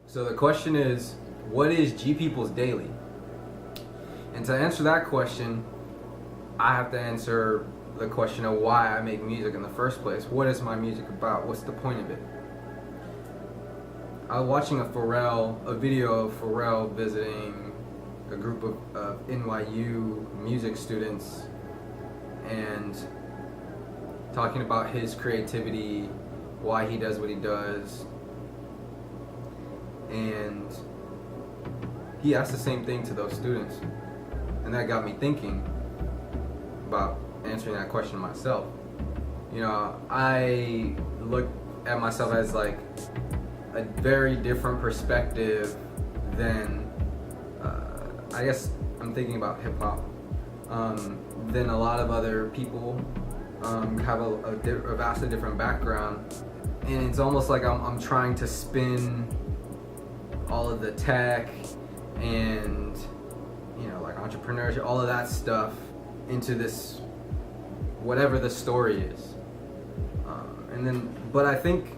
So the question is, what is G People's Daily? And to answer that question, I have to answer the question of why I make music in the first place. What is my music about? What's the point of it? I was watching a video of Pharrell visiting a group of NYU music students and talking about his creativity, why he does what he does. And he asked the same thing to those students. And that got me thinking about answering that question myself. You know, I look at myself as like a very different perspective than, I guess I'm thinking about hip hop, than a lot of other people have a vastly different background. And it's almost like I'm trying to spin all of the tech and, you know, like entrepreneurship, all of that stuff into this, whatever the story is. But I think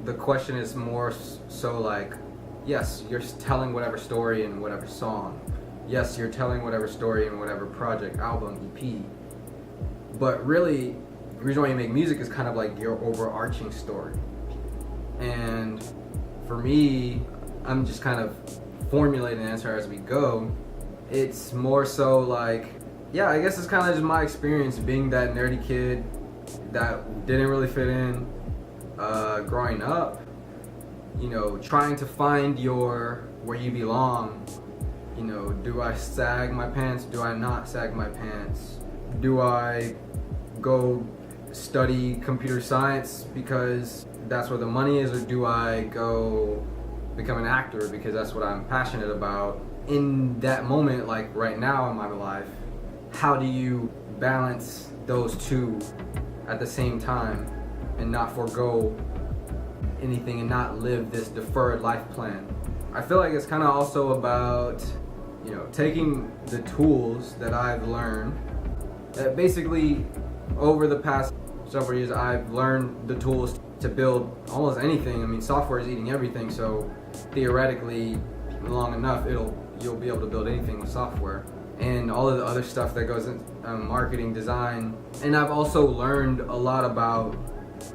the question is more so like, yes, you're telling whatever story in whatever song. Yes, you're telling whatever story in whatever project, album, EP. But really, the reason why you make music is kind of like your overarching story. And for me, I'm just kind of formulating an answer as we go. It's more so like, yeah, I guess it's kind of just my experience being that nerdy kid that didn't really fit in growing up. You know, trying to find where you belong. You know, do I sag my pants? Do I not sag my pants? Do I go study computer science because that's where the money is, or do I go become an actor because that's what I'm passionate about? In that moment, like right now in my life, how do you balance those two at the same time and not forego anything and not live this deferred life plan? I feel like it's kind of also about, you know, taking the tools that I've learned. Basically, over the past several years, I've learned the tools to build almost anything. I mean, software is eating everything, so theoretically, long enough, you'll be able to build anything with software. And all of the other stuff that goes in marketing, design. And I've also learned a lot about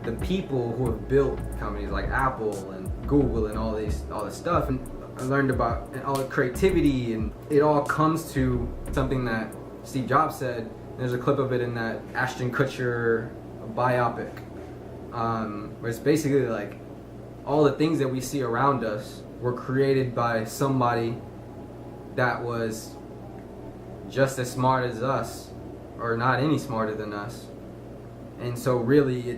the people who have built companies like Apple and Google and all this stuff. And I learned about all the creativity, and it all comes to something that Steve Jobs said. There's a clip of it in that Ashton Kutcher biopic, where it's basically like all the things that we see around us were created by somebody that was just as smart as us, or not any smarter than us. And so really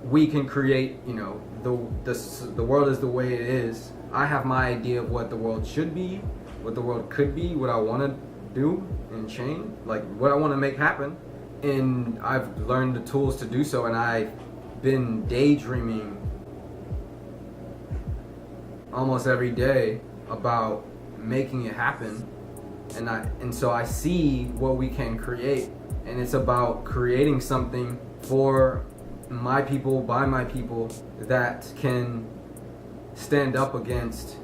we can create, you know, the world is the way it is. I have my idea of what the world should be, what the world could be, what I want to do and change, like what I want to make happen. And I've learned the tools to do so, and I've been daydreaming almost every day about making it happen. And so I see what we can create, and it's about creating something for my people, by my people, that can stand up against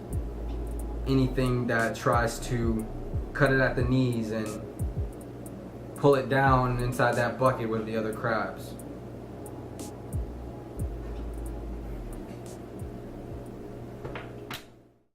anything that tries to cut it at the knees and pull it down inside that bucket with the other crabs.